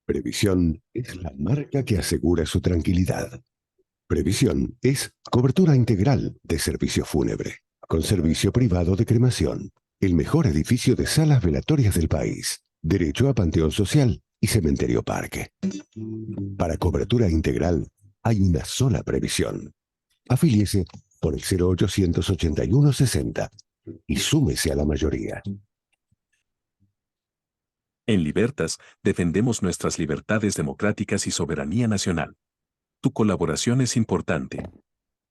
Previsión es la marca que asegura su tranquilidad. Previsión es cobertura integral de servicio fúnebre, con servicio privado de cremación, el mejor edificio de salas velatorias del país, derecho a panteón social y cementerio parque. Para cobertura integral hay una sola previsión. Afíliese por el 0881 60 y súmese a la mayoría. En Libertas, defendemos nuestras libertades democráticas y soberanía nacional. Tu colaboración es importante.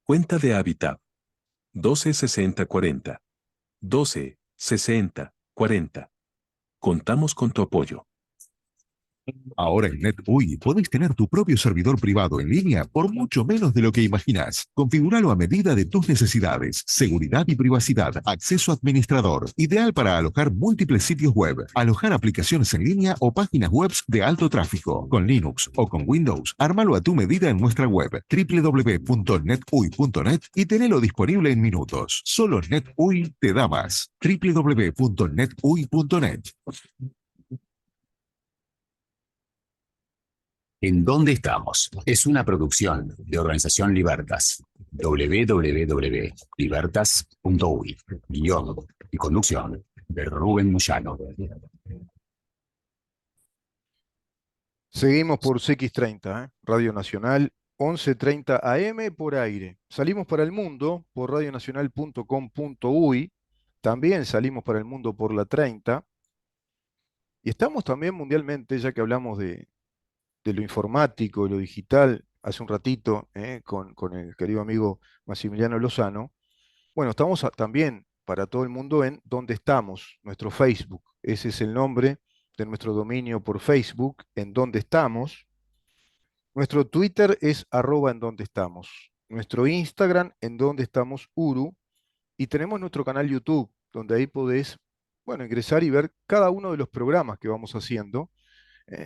Cuenta de Habitat. 126040. 126040. Contamos con tu apoyo. Ahora en NetUI puedes tener tu propio servidor privado en línea por mucho menos de lo que imaginas. Configúralo a medida de tus necesidades. Seguridad y privacidad. Acceso administrador. Ideal para alojar múltiples sitios web, alojar aplicaciones en línea o páginas web de alto tráfico. Con Linux o con Windows, ármalo a tu medida en nuestra web www.netui.net y tenelo disponible en minutos. Solo NetUI te da más. www.netui.net. ¿En dónde estamos? Es una producción de Organización Libertas. www.libertas.uy. Guión y conducción de Rubén Moyano. Seguimos por CX30, Radio Nacional, 11:30 AM por aire. Salimos para el mundo por radionacional.com.uy. También salimos para el mundo por la 30. Y estamos también mundialmente, ya que hablamos de lo informático, de lo digital, hace un ratito, con el querido amigo Maximiliano Lozano. Bueno, estamos también para todo el mundo en ¿Dónde estamos? Nuestro Facebook. Ese es el nombre de nuestro dominio por Facebook, en ¿Dónde estamos? Nuestro Twitter es @en donde estamos. Nuestro Instagram, en donde estamos Uru. Y tenemos nuestro canal YouTube, donde ahí podés, bueno, ingresar y ver cada uno de los programas que vamos haciendo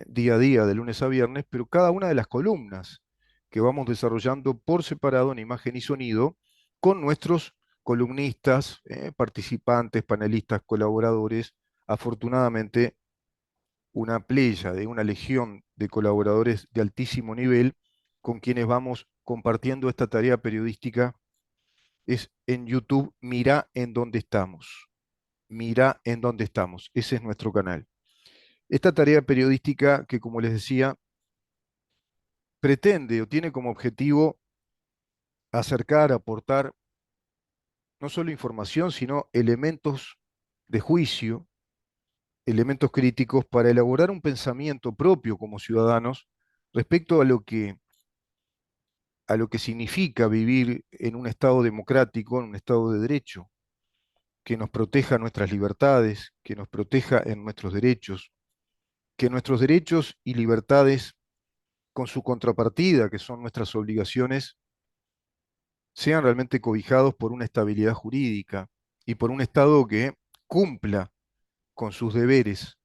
día a día, de lunes a viernes, pero cada una de las columnas que vamos desarrollando por separado en imagen y sonido con nuestros columnistas, participantes, panelistas, colaboradores. Afortunadamente, una playa de una legión de colaboradores de altísimo nivel con quienes vamos compartiendo esta tarea periodística. Es en YouTube, Mirá en dónde estamos. Mirá en dónde estamos. Ese es nuestro canal. Esta tarea periodística que, como les decía, pretende o tiene como objetivo acercar, aportar no solo información, sino elementos de juicio, elementos críticos para elaborar un pensamiento propio como ciudadanos respecto a lo que significa vivir en un Estado democrático, en un Estado de derecho, que nos proteja nuestras libertades, que nos proteja en nuestros derechos, que nuestros derechos y libertades, con su contrapartida, que son nuestras obligaciones, sean realmente cobijados por una estabilidad jurídica y por un Estado que cumpla con sus deberes,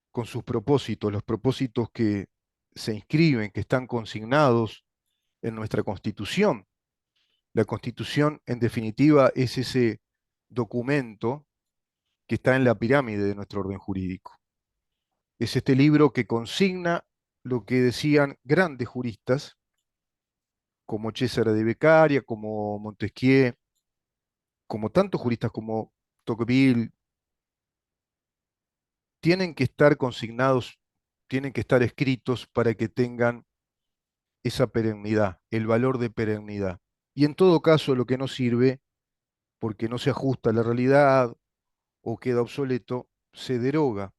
con sus propósitos, los propósitos que se inscriben, que están consignados en nuestra Constitución. La Constitución, en definitiva, es ese documento que está en la pirámide de nuestro orden jurídico. Es este libro que consigna lo que decían grandes juristas, como César de Beccaria, como Montesquieu, como tantos juristas como Tocqueville. Tienen que estar consignados, tienen que estar escritos para que tengan esa perennidad, el valor de perennidad. Y en todo caso, lo que no sirve, porque no se ajusta a la realidad o queda obsoleto, se deroga.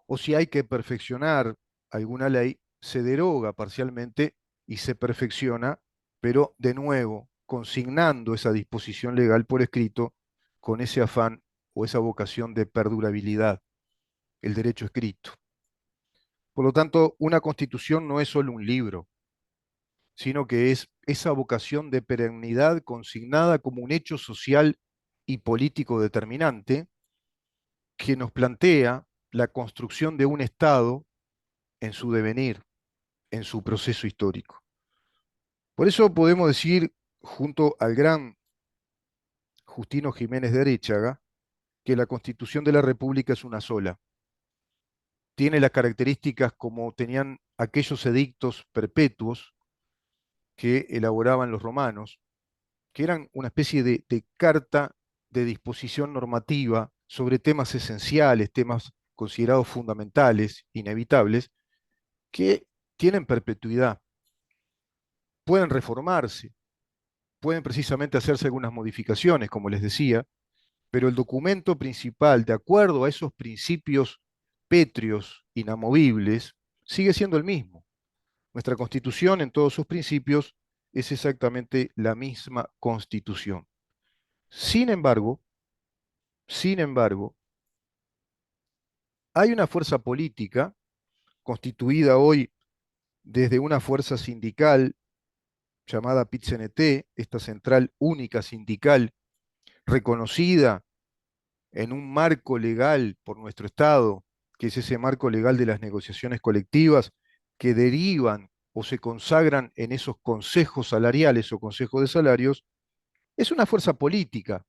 O si hay que perfeccionar alguna ley, se deroga parcialmente y se perfecciona, pero de nuevo, consignando esa disposición legal por escrito con ese afán o esa vocación de perdurabilidad, el derecho escrito. Por lo tanto, una constitución no es solo un libro, sino que es esa vocación de perennidad consignada como un hecho social y político determinante que nos plantea la construcción de un Estado en su devenir, en su proceso histórico. Por eso podemos decir, junto al gran Justino Jiménez de Aréchaga, que la Constitución de la República es una sola. tiene las características como tenían aquellos edictos perpetuos que elaboraban los romanos, que eran una especie de carta de disposición normativa sobre temas esenciales, temas considerados fundamentales, inevitables, que tienen perpetuidad, pueden reformarse, pueden precisamente hacerse algunas modificaciones, como les decía, pero el documento principal, de acuerdo a esos principios pétreos, inamovibles, sigue siendo el mismo. Nuestra Constitución, en todos sus principios, es exactamente la misma Constitución. Sin embargo, hay una fuerza política constituida hoy desde una fuerza sindical llamada PIT-CNT, esta central única sindical reconocida en un marco legal por nuestro Estado, que es ese marco legal de las negociaciones colectivas que derivan o se consagran en esos consejos salariales o consejos de salarios, es una fuerza política,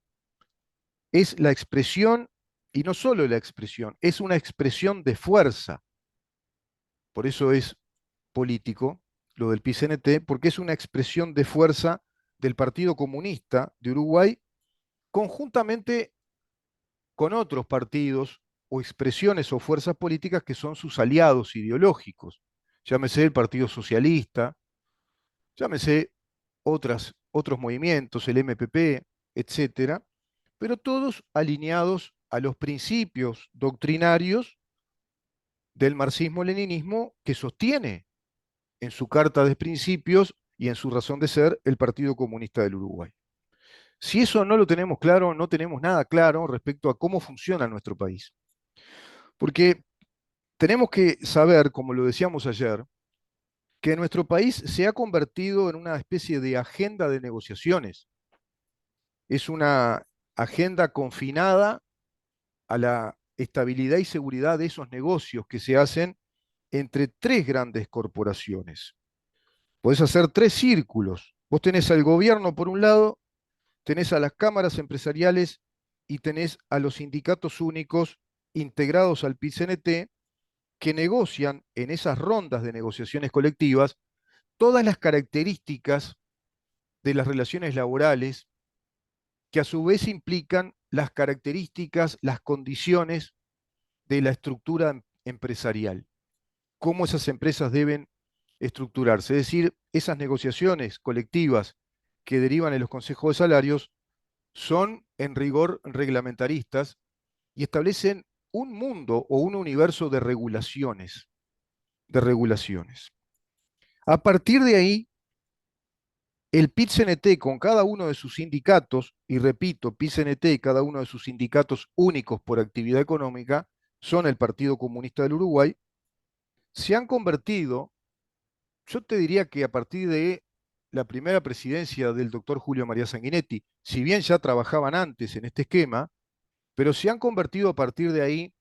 es la expresión, y no solo la expresión, es una expresión de fuerza. Por eso es político lo del PCNT, porque es una expresión de fuerza del Partido Comunista de Uruguay conjuntamente con otros partidos o expresiones o fuerzas políticas que son sus aliados ideológicos. Llámese el Partido Socialista, llámese otros movimientos, el MPP, etcétera, pero todos alineados a los principios doctrinarios del marxismo-leninismo que sostiene en su carta de principios y en su razón de ser el Partido Comunista del Uruguay. Si eso no lo tenemos claro, no tenemos nada claro respecto a cómo funciona nuestro país. Porque tenemos que saber, como lo decíamos ayer, que nuestro país se ha convertido en una especie de agenda de negociaciones. Es una agenda confinada a la estabilidad y seguridad de esos negocios que se hacen entre tres grandes corporaciones. Podés hacer tres círculos. Vos tenés al gobierno por un lado, tenés a las cámaras empresariales y tenés a los sindicatos únicos integrados al PIT-CNT que negocian en esas rondas de negociaciones colectivas todas las características de las relaciones laborales que a su vez implican las características, las condiciones de la estructura empresarial, cómo esas empresas deben estructurarse. Es decir, esas negociaciones colectivas que derivan en los consejos de salarios son en rigor reglamentaristas y establecen un mundo o un universo de regulaciones, de regulaciones. A partir de ahí, el PIT-CNT con cada uno de sus sindicatos, y repito, PIT-CNT y cada uno de sus sindicatos únicos por actividad económica, son el Partido Comunista del Uruguay, se han convertido, yo te diría que a partir de la primera presidencia del doctor Julio María Sanguinetti, si bien ya trabajaban antes en este esquema, pero se han convertido a partir de ahí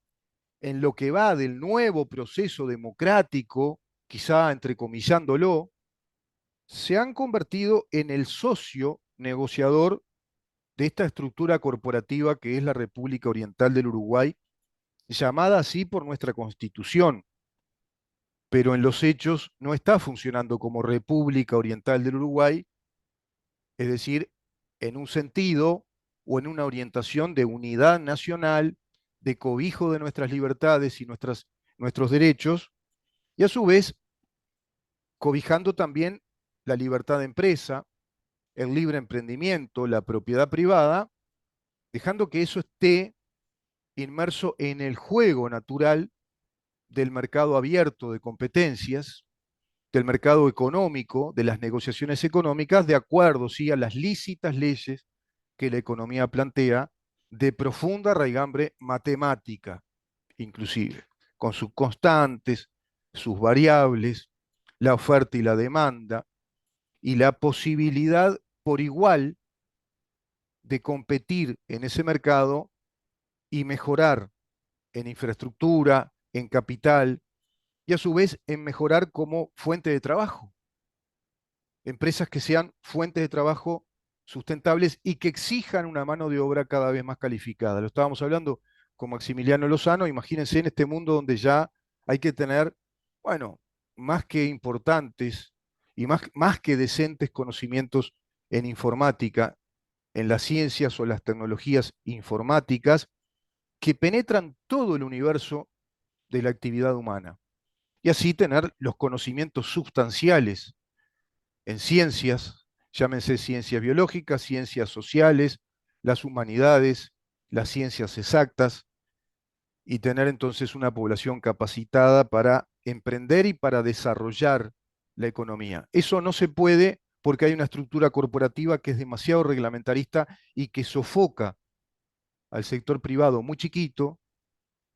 en lo que va del nuevo proceso democrático, quizá entrecomillándolo, se han convertido en el socio negociador de esta estructura corporativa que es la República Oriental del Uruguay, llamada así por nuestra Constitución, pero en los hechos no está funcionando como República Oriental del Uruguay, es decir, en un sentido o en una orientación de unidad nacional, de cobijo de nuestras libertades y nuestros derechos, y a su vez cobijando también la libertad de empresa, el libre emprendimiento, la propiedad privada, dejando que eso esté inmerso en el juego natural del mercado abierto de competencias, del mercado económico, de las negociaciones económicas, de acuerdo, sí, a las lícitas leyes que la economía plantea, de profunda raigambre matemática, inclusive, con sus constantes, sus variables, la oferta y la demanda, y la posibilidad por igual de competir en ese mercado y mejorar en infraestructura, en capital y a su vez en mejorar como fuente de trabajo. Empresas que sean fuentes de trabajo sustentables y que exijan una mano de obra cada vez más calificada. Lo estábamos hablando con Maximiliano Lozano, imagínense en este mundo donde ya hay que tener, bueno, más que importantes y más que decentes conocimientos en informática, en las ciencias o las tecnologías informáticas que penetran todo el universo de la actividad humana. Y así tener los conocimientos sustanciales en ciencias, llámense ciencias biológicas, ciencias sociales, las humanidades, las ciencias exactas, y tener entonces una población capacitada para emprender y para desarrollar la economía. Eso no se puede porque hay una estructura corporativa que es demasiado reglamentarista y que sofoca al sector privado muy chiquito,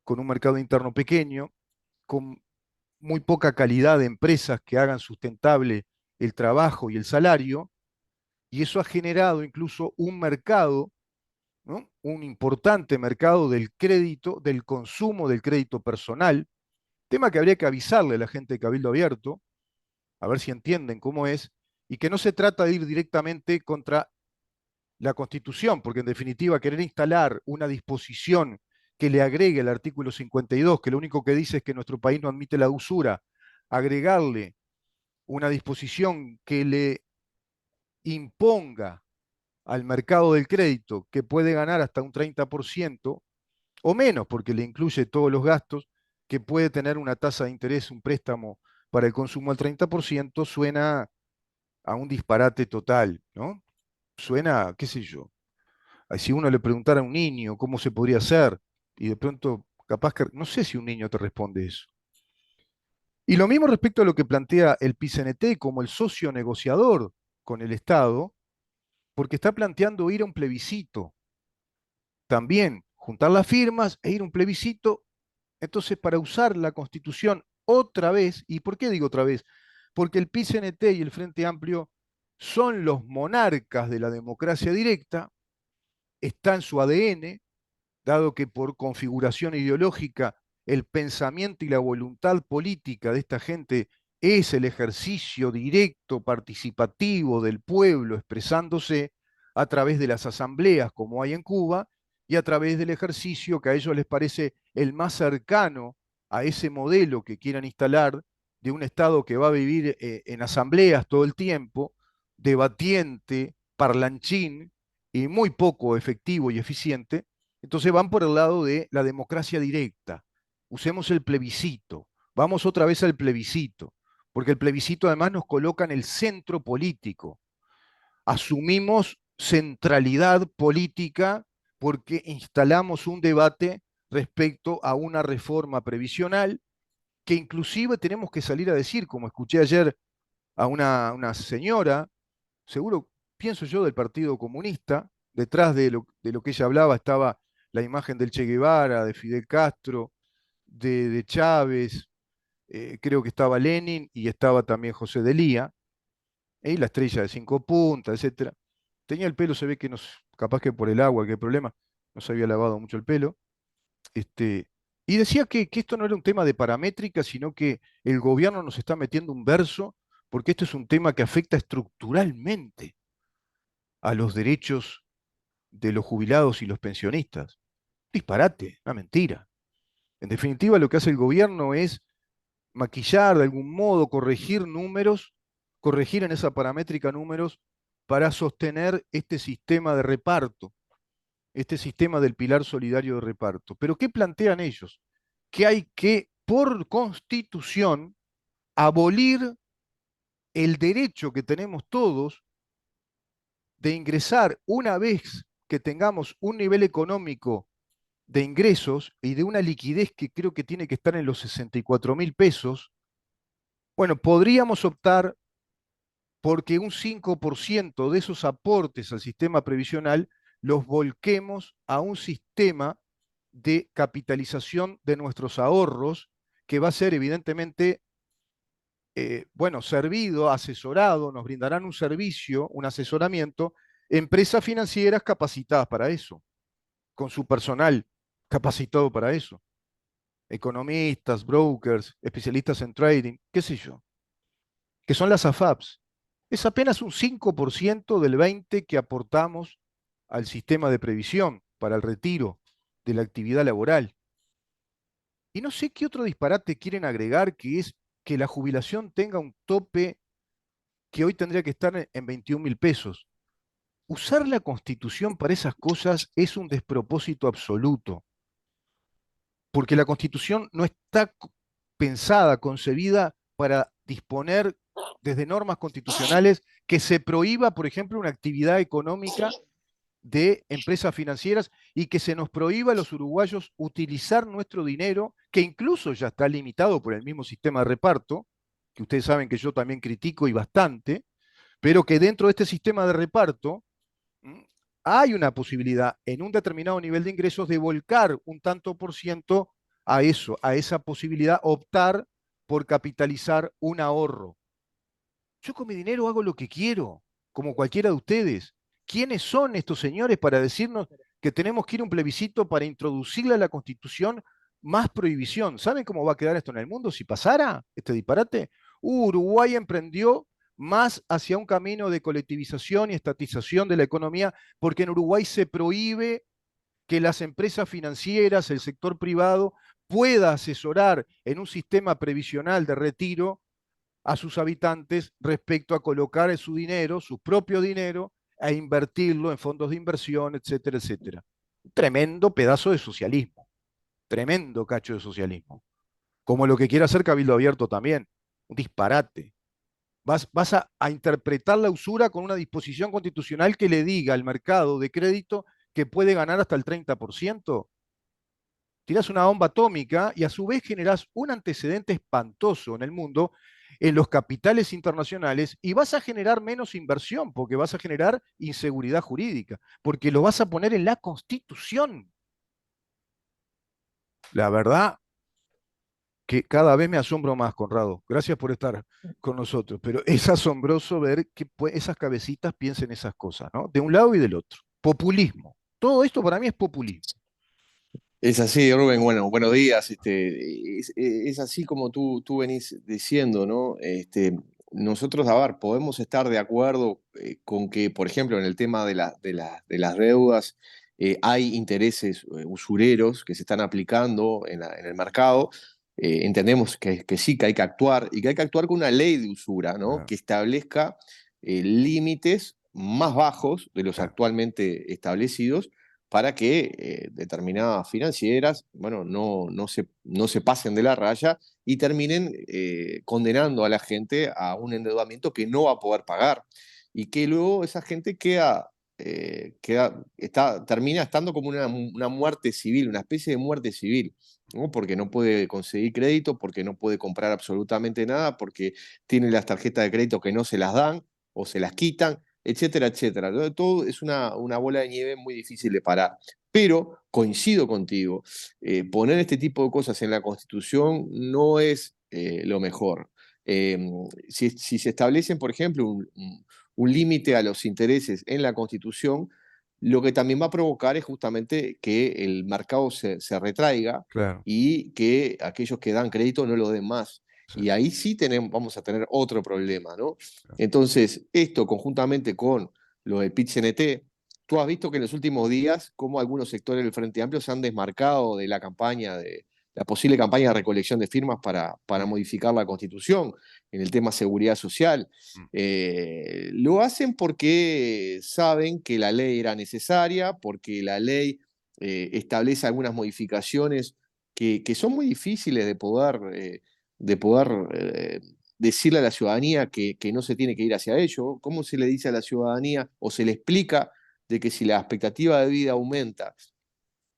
con un mercado interno pequeño, con muy poca calidad de empresas que hagan sustentable el trabajo y el salario, y eso ha generado incluso un mercado, ¿no? Un importante mercado del crédito, del consumo del crédito personal, tema que habría que avisarle a la gente de Cabildo Abierto, a ver si entienden cómo es, y que no se trata de ir directamente contra la Constitución, porque en definitiva querer instalar una disposición que le agregue el artículo 52, que lo único que dice es que nuestro país no admite la usura, agregarle una disposición que le imponga al mercado del crédito que puede ganar hasta un 30% o menos, porque le incluye todos los gastos, que puede tener una tasa de interés, un préstamo para el consumo al 30%, suena a un disparate total, ¿no? Suena, qué sé yo, si uno le preguntara a un niño cómo se podría hacer, y de pronto, capaz que, no sé si un niño te responde eso. Y lo mismo respecto a lo que plantea el PCNT como el socio negociador con el Estado, porque está planteando ir a un plebiscito. También juntar las firmas e ir a un plebiscito. Entonces, para usar la Constitución otra vez, ¿y por qué digo otra vez? Porque el PCNT y el Frente Amplio son los monarcas de la democracia directa, está en su ADN, dado que por configuración ideológica el pensamiento y la voluntad política de esta gente es el ejercicio directo, participativo del pueblo expresándose a través de las asambleas como hay en Cuba y a través del ejercicio que a ellos les parece el más cercano a ese modelo que quieran instalar de un Estado que va a vivir en asambleas todo el tiempo, debatiente, parlanchín y muy poco efectivo y eficiente. Entonces van por el lado de la democracia directa. Usemos el plebiscito. Vamos otra vez al plebiscito, porque el plebiscito además nos coloca en el centro político. Asumimos centralidad política porque instalamos un debate respecto a una reforma previsional que inclusive tenemos que salir a decir, como escuché ayer a una señora, seguro, pienso yo, del Partido Comunista, detrás de lo que ella hablaba estaba la imagen del Che Guevara, de Fidel Castro, de Chávez, creo que estaba Lenin y estaba también José Delía, y la estrella de 5 puntas, etcétera. Tenía el pelo, se ve que no, capaz que por el agua, qué problema, no se había lavado mucho el pelo. Y decía que esto no era un tema de paramétrica, sino que el gobierno nos está metiendo un verso, porque esto es un tema que afecta estructuralmente a los derechos de los jubilados y los pensionistas. Disparate, una mentira. En definitiva, lo que hace el gobierno es maquillar de algún modo, corregir números, corregir en esa paramétrica números para sostener este sistema de reparto, este sistema del pilar solidario de reparto. Pero ¿qué plantean ellos? Que hay que, por constitución, abolir el derecho que tenemos todos de ingresar una vez que tengamos un nivel económico de ingresos y de una liquidez que creo que tiene que estar en los 64.000 pesos, bueno, podríamos optar porque un 5% de esos aportes al sistema previsional los volquemos a un sistema de capitalización de nuestros ahorros que va a ser evidentemente, bueno, servido, asesorado, nos brindarán un servicio, un asesoramiento, empresas financieras capacitadas para eso, con su personal capacitado para eso, economistas, brokers, especialistas en trading, qué sé yo, que son las AFAPs. Es apenas un 5% del 20% que aportamos al sistema de previsión para el retiro de la actividad laboral. Y no sé qué otro disparate quieren agregar, que es que la jubilación tenga un tope que hoy tendría que estar en 21.000 pesos. Usar la Constitución para esas cosas es un despropósito absoluto, porque la Constitución no está pensada, concebida para disponer desde normas constitucionales que se prohíba, por ejemplo, una actividad económica de empresas financieras y que se nos prohíba a los uruguayos utilizar nuestro dinero, que incluso ya está limitado por el mismo sistema de reparto, que ustedes saben que yo también critico y bastante, pero que dentro de este sistema de reparto hay una posibilidad en un determinado nivel de ingresos de volcar un tanto por ciento a eso, a esa posibilidad, optar por capitalizar un ahorro. Yo con mi dinero hago lo que quiero, como cualquiera de ustedes. ¿Quiénes son estos señores para decirnos que tenemos que ir a un plebiscito para introducirle a la Constitución más prohibición? ¿Saben cómo va a quedar esto en el mundo si pasara este disparate? Uruguay emprendió más hacia un camino de colectivización y estatización de la economía, porque en Uruguay se prohíbe que las empresas financieras, el sector privado, pueda asesorar en un sistema previsional de retiro a sus habitantes respecto a colocar su dinero, su propio dinero, a invertirlo en fondos de inversión, etcétera, etcétera. Tremendo pedazo de socialismo, tremendo cacho de socialismo. Como lo que quiere hacer Cabildo Abierto también, un disparate. Vas a interpretar la usura con una disposición constitucional que le diga al mercado de crédito que puede ganar hasta el 30%. Tirás una bomba atómica y a su vez generás un antecedente espantoso en el mundo, en los capitales internacionales, y vas a generar menos inversión, porque vas a generar inseguridad jurídica, porque lo vas a poner en la Constitución. La verdad que cada vez me asombro más, Conrado. Gracias por estar con nosotros, pero es asombroso ver que esas cabecitas piensen esas cosas, ¿no? De un lado y del otro. Populismo. Todo esto para mí es populismo. Es así, Rubén. Bueno, buenos días. Es así como tú venís diciendo, ¿no? Nosotros, a ver, podemos estar de acuerdo con que, por ejemplo, en el tema de las deudas, hay intereses usureros que se están aplicando en el mercado. Entendemos que sí, que hay que actuar y que hay que actuar con una ley de usura, ¿no? Claro. Que establezca límites más bajos de los Claro. actualmente establecidos para que determinadas financieras, bueno, no se pasen de la raya y terminen condenando a la gente a un endeudamiento que no va a poder pagar y que luego esa gente termina estando como una muerte civil, una especie de muerte civil, ¿no? Porque no puede conseguir crédito, porque no puede comprar absolutamente nada, porque tiene las tarjetas de crédito que no se las dan o se las quitan, etcétera, etcétera. Todo es una bola de nieve muy difícil de parar. Pero coincido contigo, poner este tipo de cosas en la Constitución no es lo mejor. Si se establecen, por ejemplo, un límite a los intereses en la Constitución, lo que también va a provocar es justamente que el mercado se retraiga Claro. y que aquellos que dan crédito no lo den más. Sí. Y ahí sí vamos a tener otro problema, ¿no? Claro. Entonces, esto conjuntamente con lo del PIT-CNT, tú has visto que en los últimos días, cómo algunos sectores del Frente Amplio se han desmarcado de la campaña, de la posible campaña de recolección de firmas para modificar la Constitución en el tema seguridad social. Lo hacen porque saben que la ley era necesaria, porque la ley establece algunas modificaciones que son muy difíciles de poder decirle a la ciudadanía que no se tiene que ir hacia ello. ¿Cómo se le dice a la ciudadanía o se le explica de que si la expectativa de vida aumenta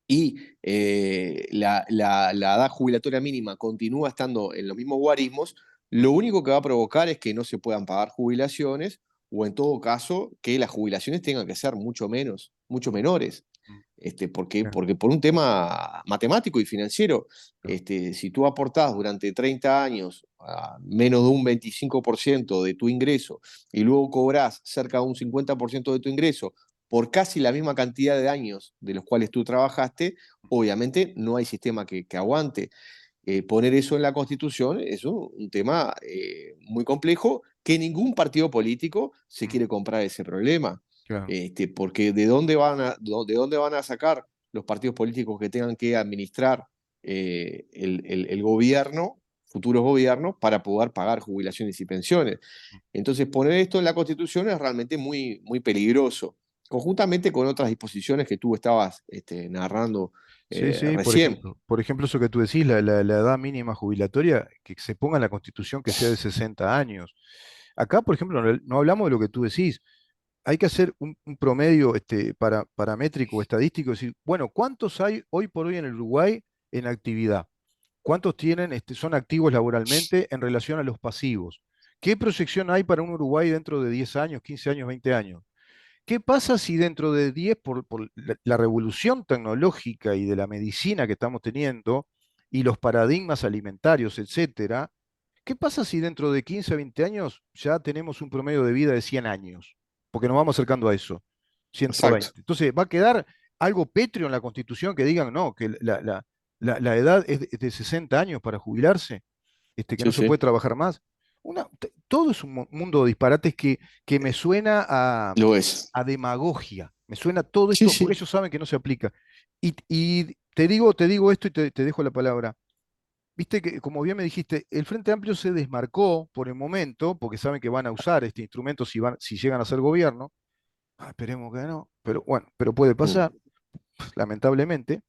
y la edad jubilatoria mínima continúa estando en los mismos guarismos, lo único que va a provocar es que no se puedan pagar jubilaciones o en todo caso que las jubilaciones tengan que ser mucho menores? Porque por un tema matemático y financiero, si tú aportás durante 30 años a menos de un 25% de tu ingreso y luego cobrás cerca de un 50% de tu ingreso por casi la misma cantidad de años de los cuales tú trabajaste, obviamente no hay sistema que aguante. Poner eso en la Constitución es un tema muy complejo que ningún partido político se quiere comprar ese problema. Claro. Porque ¿de dónde van a sacar los partidos políticos que tengan que administrar el gobierno, futuros gobiernos, para poder pagar jubilaciones y pensiones. Entonces, poner esto en la Constitución es realmente muy, muy peligroso, conjuntamente con otras disposiciones que tú estabas narrando Sí, sí, recién. por ejemplo, eso que tú decís, la edad mínima jubilatoria, que se ponga en la Constitución que sea de 60 años. Acá, por ejemplo, no hablamos de lo que tú decís. Hay que hacer un promedio paramétrico o estadístico, decir, bueno, ¿cuántos hay hoy por hoy en el Uruguay en actividad? ¿Cuántos tienen, son activos laboralmente en relación a los pasivos? ¿Qué proyección hay para un Uruguay dentro de 10 años, 15 años, 20 años? ¿Qué pasa si dentro de 10, por la revolución tecnológica y de la medicina que estamos teniendo y los paradigmas alimentarios, etcétera, qué pasa si dentro de 15 a 20 años ya tenemos un promedio de vida de 100 años? Porque nos vamos acercando a eso, Exacto. 120. Entonces, va a quedar algo pétreo en la Constitución que digan, no, que la edad es de 60 años para jubilarse, que Sí, no se puede sí, trabajar más. Todo es un mundo de disparates que me suena lo es. a demagogia. Me suena todo Sí, esto porque sí. ellos saben que no se aplica. Y te digo esto y te dejo la palabra. Viste que, como bien me dijiste, el Frente Amplio se desmarcó por el momento, porque saben que van a usar este instrumento si llegan a ser gobierno. Esperemos que no, pero bueno, pero puede Mm. pasar, lamentablemente.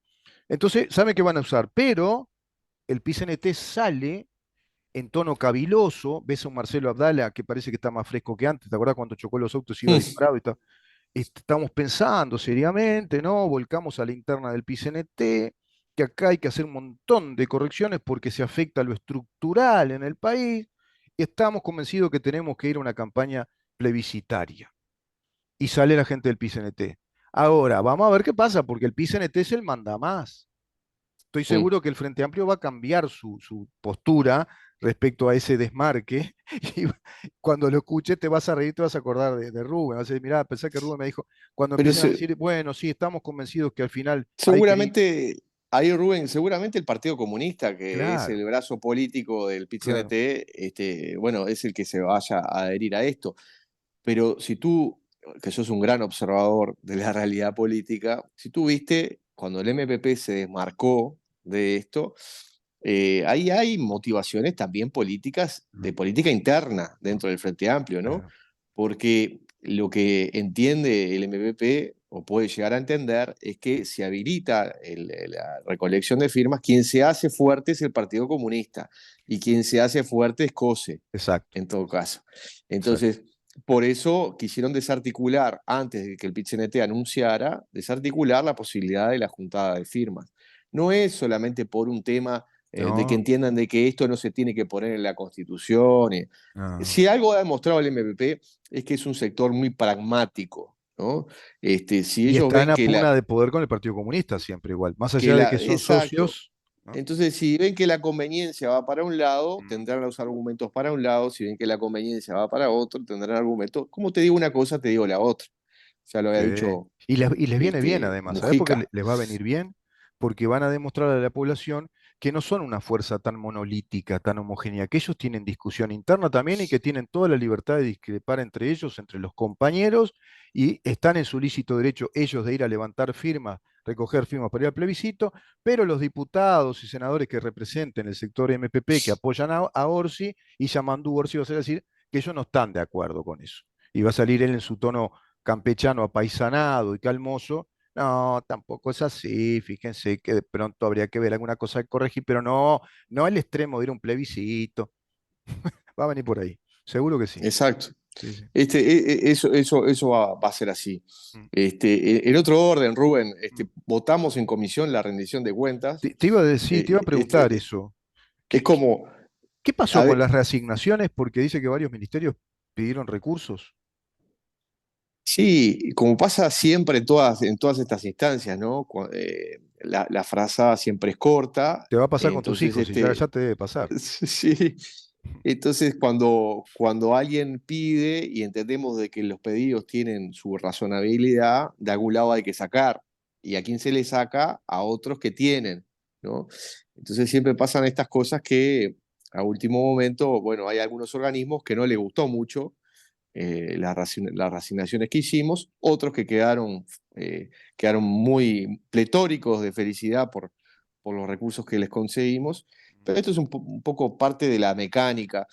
Entonces, saben que van a usar, pero el PCNT sale en tono caviloso. Ves a un Marcelo Abdala que parece que está más fresco que antes. ¿Te acuerdas cuando chocó los autos y iba disparado? Estamos pensando seriamente, ¿no? Volcamos a la interna del PCNT, que acá hay que hacer un montón de correcciones porque se afecta lo estructural en el país, y estamos convencidos que tenemos que ir a una campaña plebiscitaria. Y sale la gente del PCNT. Ahora, vamos a ver qué pasa, porque el PCNT es el mandamás. Estoy Mm. seguro que el Frente Amplio va a cambiar su postura respecto a ese desmarque. Y cuando lo escuches te vas a reír, te vas a acordar de Rubén. Vas a decir, mirá, pensé que Rubén me dijo, cuando Pero empiecen a decir, bueno, sí, estamos convencidos que al final hay que ir. seguramente, ahí Rubén, seguramente el Partido Comunista, que es Claro, el brazo político del claro. PIT-CNT, bueno, es el que se vaya a adherir a esto. Pero si tú, que sos un gran observador de la realidad política, si tú viste cuando el MPP se desmarcó de esto, ahí hay motivaciones también políticas, de política interna dentro del Frente Amplio, ¿no? Claro. Porque lo que entiende el MPP, o puede llegar a entender, es que se habilita la recolección de firmas, quien se hace fuerte es el Partido Comunista, y quien se hace fuerte es COSE, Exacto, en todo caso. exacto. Entonces, por eso quisieron desarticular, antes de que el PIT-CNT anunciara, desarticular la posibilidad de la juntada de firmas. No es solamente por un tema de que No, entiendan de que esto no se tiene que poner en la Constitución. no. Si algo ha demostrado el MPP es que es un sector muy pragmático, ¿no? Si Y ellos está en ven la pugna de poder con el Partido Comunista siempre igual. Más allá de que son exacto. socios, ¿no? Entonces, si ven que la conveniencia va para un lado, Mm. tendrán los argumentos para un lado. Si ven que la conveniencia va para otro, tendrán argumentos. Como te digo una cosa, te digo la otra. Ya lo había Sí. dicho Y les viene bien además, ¿sabes por qué Mujica. les va a venir bien? Porque van a demostrar a la población que no son una fuerza tan monolítica, tan homogénea, que ellos tienen discusión interna también y que tienen toda la libertad de discrepar entre ellos, entre los compañeros, y están en su lícito derecho ellos de ir a levantar firmas, recoger firmas para ir al plebiscito, pero los diputados y senadores que representen el sector MPP, que apoyan a Orsi, y Yamandú Orsi va a decir que ellos no están de acuerdo con eso. Y va a salir él en su tono campechano apaisanado y calmoso. No, tampoco es así. Fíjense que de pronto habría que ver alguna cosa que corregir, pero no, no el extremo de ir a un plebiscito. Va a venir por ahí. Seguro que sí. Exacto. Sí, sí. Eso va a ser así. Mm, En otro orden, Rubén, mm. votamos en comisión la rendición de cuentas. Te iba a decir, te iba a Eh, preguntar este, eso. es ¿Qué, qué, como, qué pasó a con ver, las reasignaciones? Porque dice que varios ministerios pidieron recursos. sí, como pasa siempre en todas estas instancias, ¿no? La frase siempre es corta, Te va a pasar con tus entonces, hijos y ya te debe pasar. sí, entonces cuando alguien pide y entendemos de que los pedidos tienen su razonabilidad, de algún lado hay que sacar, y a quién se le saca, a otros que tienen, ¿no? Entonces siempre pasan estas cosas que a último momento, bueno, hay algunos organismos que no les gustó mucho las reasignaciones que hicimos, otros que quedaron muy pletóricos de felicidad por los recursos que les conseguimos, pero esto es un poco parte de la mecánica.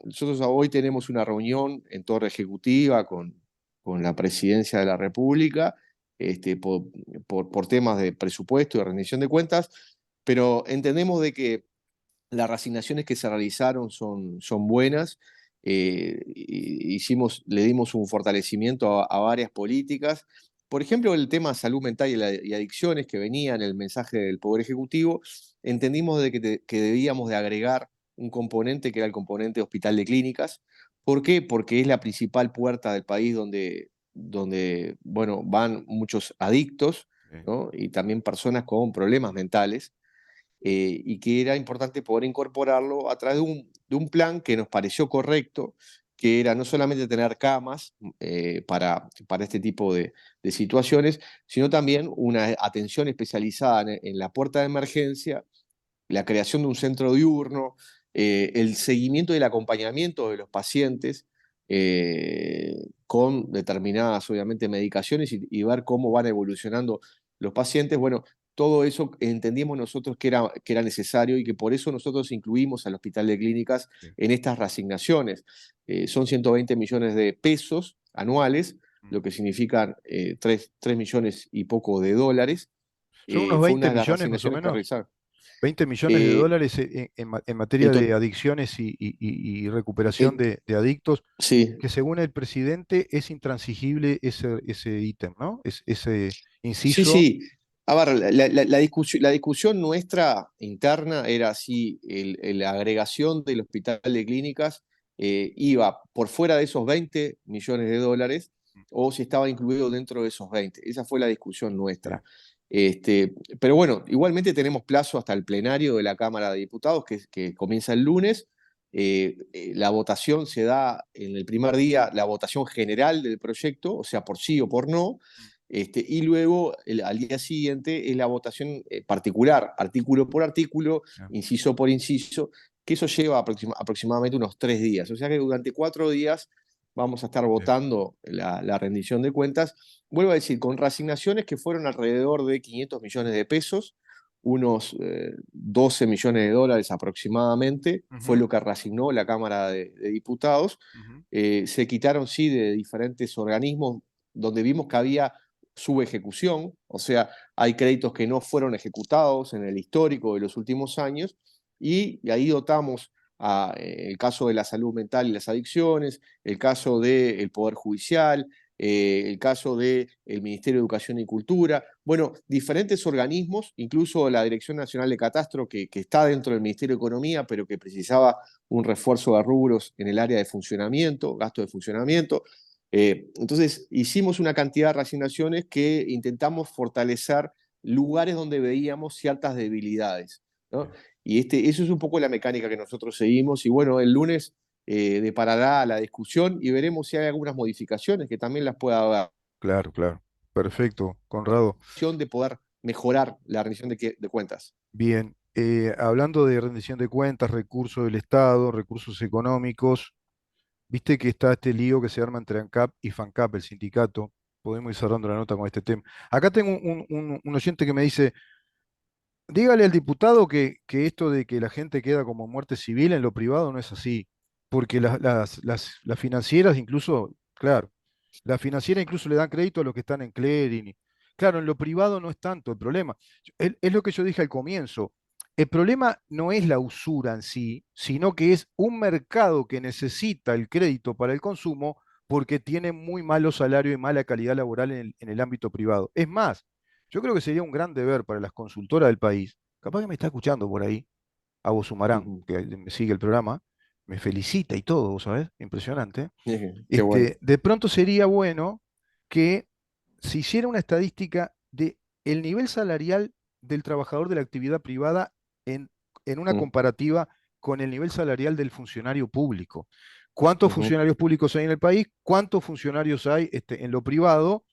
Nosotros hoy tenemos una reunión en Torre Ejecutiva con la Presidencia de la República, por temas de presupuesto y de rendición de cuentas, pero entendemos de que las reasignaciones que se realizaron son buenas. Le dimos un fortalecimiento a varias políticas. Por ejemplo, el tema salud mental y adicciones que venía en el mensaje del Poder Ejecutivo, entendimos que debíamos de agregar un componente que era el componente hospital de clínicas. ¿Por qué? Porque es la principal puerta del país donde bueno, van muchos adictos, ¿no? Y también personas con problemas mentales. Y que era importante poder incorporarlo a través de un plan que nos pareció correcto, que era no solamente tener camas para este tipo de situaciones, sino también una atención especializada en la puerta de emergencia, la creación de un centro diurno, el seguimiento y el acompañamiento de los pacientes con determinadas, obviamente, medicaciones y ver cómo van evolucionando los pacientes. Bueno, todo eso entendíamos nosotros que era necesario y que por eso nosotros incluimos al Hospital de Clínicas en estas reasignaciones. Son 120 millones de pesos anuales, lo que significan 3 millones y poco de dólares. Son unos Fue 20 una de las millones más o reasignaciones que menos. realizaron. 20 millones de Eh, dólares en materia en de to- adicciones y recuperación en- de adictos, sí, que según el presidente es intransigible ese ítem, ¿no? Ese sí, inciso. sí. A ver, la discusión nuestra interna era si la agregación del hospital de clínicas iba por fuera de esos 20 millones de dólares o si estaba incluido dentro de esos 20. Esa fue la discusión nuestra. Pero bueno, igualmente tenemos plazo hasta el plenario de la Cámara de Diputados, que comienza el lunes. La votación se da en el primer día, la votación general del proyecto, o sea, por sí o por no. Y luego, al día siguiente, es la votación particular, artículo por artículo, Ya. inciso por inciso, que eso lleva aproximadamente unos 3 días. O sea que durante 4 días vamos a estar Bien. votando la rendición de cuentas. Vuelvo a decir, con reasignaciones que fueron alrededor de 500 millones de pesos, unos 12 millones de dólares aproximadamente, fue Ujú, lo que reasignó la Cámara de Diputados. ujú. Se quitaron, sí, de diferentes organismos donde vimos que había subejecución, o sea, hay créditos que no fueron ejecutados en el histórico de los últimos años, y ahí dotamos el caso de la salud mental y las adicciones, el caso del Poder Judicial, el caso del Ministerio de Educación y Cultura, bueno, diferentes organismos, incluso la Dirección Nacional de Catastro, que está dentro del Ministerio de Economía, pero que precisaba un refuerzo de rubros en el área de funcionamiento, gasto de funcionamiento. Entonces, hicimos una cantidad de reasignaciones que intentamos fortalecer lugares donde veíamos ciertas debilidades, ¿no? Bien. Y eso es un poco la mecánica que nosotros seguimos. Y bueno, el lunes deparará la discusión y veremos si hay algunas modificaciones que también las pueda haber. Claro, claro. Perfecto, Conrado. De poder mejorar la rendición de cuentas. Bien. Hablando de rendición de cuentas, recursos del Estado, recursos económicos, viste que está este lío que se arma entre ANCAP y FANCAP, el sindicato. Podemos ir cerrando la nota con este tema. Acá tengo un oyente que me dice, dígale al diputado que esto de que la gente queda como muerte civil en lo privado no es así, porque las financieras incluso, claro, las financieras incluso le dan crédito a los que están en clearing. Claro, en lo privado no es tanto el problema. Es lo que yo dije al comienzo. El problema no es la usura en sí, sino que es un mercado que necesita el crédito para el consumo porque tiene muy malos salarios y mala calidad laboral en el ámbito privado. Es más, yo creo que sería un gran deber para las consultoras del país, capaz que me está escuchando por ahí, Abo Sumarán, Ujú. que me sigue el programa, me felicita y todo, ¿vos sabés? Impresionante. Qué bueno. De pronto sería bueno que se hiciera una estadística de el nivel salarial del trabajador de la actividad privada en, en una Ujú, comparativa con el nivel salarial del funcionario público. ¿Cuántos ujú. funcionarios públicos hay en el país? ¿Cuántos funcionarios hay en lo privado?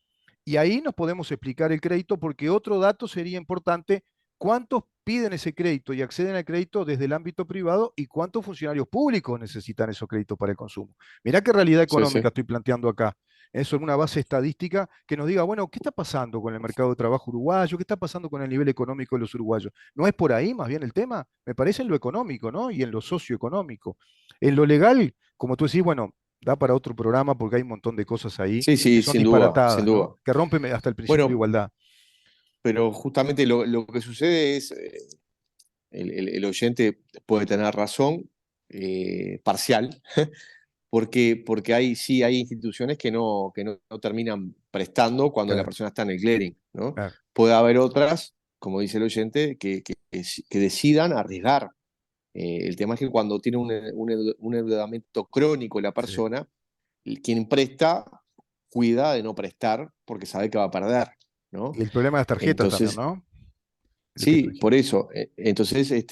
Y ahí nos podemos explicar el crédito porque otro dato sería importante ¿cuántos piden ese crédito y acceden al crédito desde el ámbito privado y cuántos funcionarios públicos necesitan esos créditos para el consumo? Mirá qué realidad Sí, económica sí. estoy planteando acá. Eso es una base estadística que nos diga, bueno, ¿qué está pasando con el mercado de trabajo uruguayo? ¿Qué está pasando con el nivel económico de los uruguayos? ¿No es por ahí más bien el tema? Me parece en lo económico, ¿no? Y en lo socioeconómico. En lo legal, como tú decís, bueno, da para otro programa porque hay un montón de cosas ahí Sí, que sí, son sin duda, sin disparatadas, duda. ¿no? Que rompen hasta el principio de Bueno, igualdad. pero justamente lo que sucede es, el oyente puede tener razón, parcial, porque sí hay instituciones que no terminan prestando cuando la Claro, persona está en el clearing, ¿no? claro. Puede haber otras, como dice el oyente, que decidan arriesgar. El tema es que cuando tiene un endeudamiento crónico la Sí. persona, quien presta cuida de no prestar porque sabe que va a perder, ¿no? Y el problema de las tarjetas también, Entonces, ¿no? Lo que sí, trajimos. por eso. Entonces,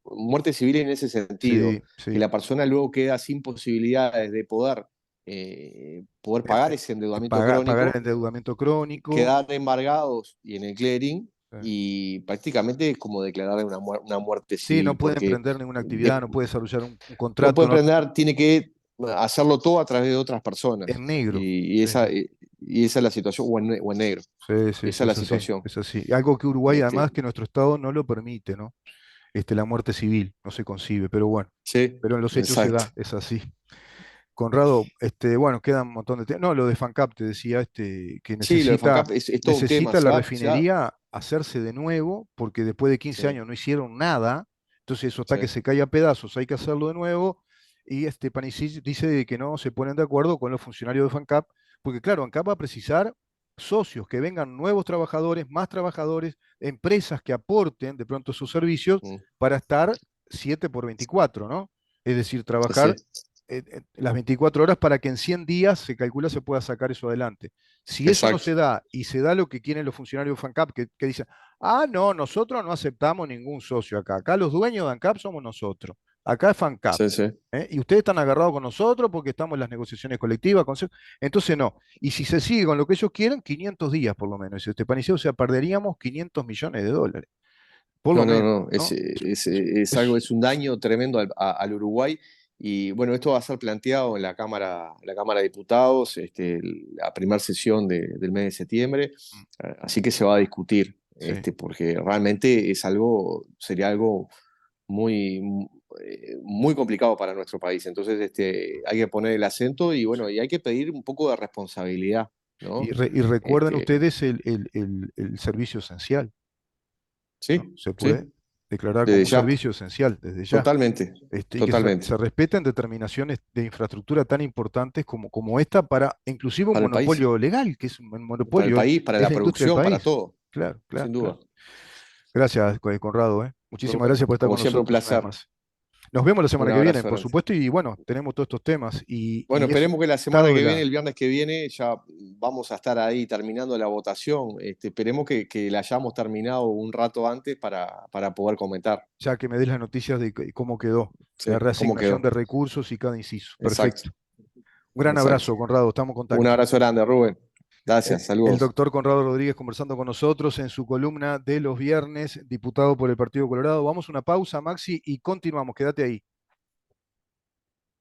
muerte civil en ese sentido, Sí, que sí. la persona luego queda sin posibilidades de poder Eh, pagar eh, ese endeudamiento pagar el crónico, endeudamiento crónico. quedar embargados y en el clearing, eh. y prácticamente es como declarar una muerte Sí, no civil, puede porque emprender ninguna actividad, no puede desarrollar un no contrato, puede no, emprender, tiene que hacerlo todo a través de otras personas. en negro. Y Sí, esa, y esa es la situación, o en negro. sí, sí, Esa sí, es la es así, situación. es así. Y algo que Uruguay, Este, además, que nuestro Estado no lo permite, ¿no? La muerte civil, no se concibe, pero bueno, sí, pero en los hechos se exacto. da, es así. Conrado, bueno, queda un montón de temas. No, lo de FANCAP te decía, que Sí, lo de necesita, FANCAP es todo un tema. necesita la refinería hacerse de nuevo, porque después de 15 Sí, años no hicieron nada, entonces eso está que sí. se cae a pedazos, hay que hacerlo de nuevo, y Panicic dice de que no se ponen de acuerdo con los funcionarios de FANCAP, porque claro, ANCAP va a precisar socios, que vengan nuevos trabajadores, más trabajadores, empresas que aporten de pronto sus servicios Mm, para estar 7 por 24, ¿no? Es decir, sí, trabajar las 24 horas para que en 100 días se calcula se pueda sacar eso adelante. Si eso no exacto. se da y se da lo que quieren los funcionarios de FANCAP, que dicen, ah, no, nosotros no aceptamos ningún socio acá. Acá los dueños de ANCAP somos nosotros. Acá es FANCAP. Sí, sí. Y ustedes están agarrados con nosotros porque estamos en las negociaciones colectivas. Entonces no. Y si se sigue con lo que ellos quieren, 500 días por lo menos. O sea, perderíamos 500 millones de dólares. Por lo No, no, menos, no. ¿no? Es- Es un daño tremendo al Uruguay. Y bueno, esto va a ser planteado en la Cámara de Diputados, la primera sesión del mes de septiembre. Así que se va a discutir, sí. porque realmente sería algo muy, muy complicado para nuestro país. Entonces, hay que poner el acento y bueno, y hay que pedir un poco de responsabilidad, ¿no? Y recuerden Este, ustedes el servicio esencial, ¿no? sí, Se sí, puede declarar como desde un ya, servicio esencial desde ya. totalmente, Y que se totalmente. respeten determinaciones de infraestructura tan importantes como esta para inclusive un Para el país, monopolio legal, que es un para el monopolio, país, para es la la industria del producción, para país. todo, Claro, claro, sin claro. duda. Gracias, Conrado, ¿eh? Muchísimas Rubén, gracias por estar como con siempre, un nosotros una vez placer. más. Nos vemos la Un semana que viene, abrazo por grande. supuesto, y bueno, tenemos todos estos temas Bueno, y es esperemos que la semana estado que de viene, la... el viernes que viene, ya vamos a estar ahí terminando la votación. Esperemos que la hayamos terminado un rato antes para poder comentar. Ya que me des las noticias de cómo quedó la Sí, cómo reasignación quedó. de recursos y cada inciso. Exacto, Perfecto. Un gran exacto. abrazo, Conrado. Estamos en Un contacto. abrazo grande, Rubén. Gracias, El saludos. doctor Conrado Rodríguez conversando con nosotros en su columna de los viernes, diputado por el Partido Colorado. Vamos a una pausa, Maxi, y continuamos. Quédate ahí.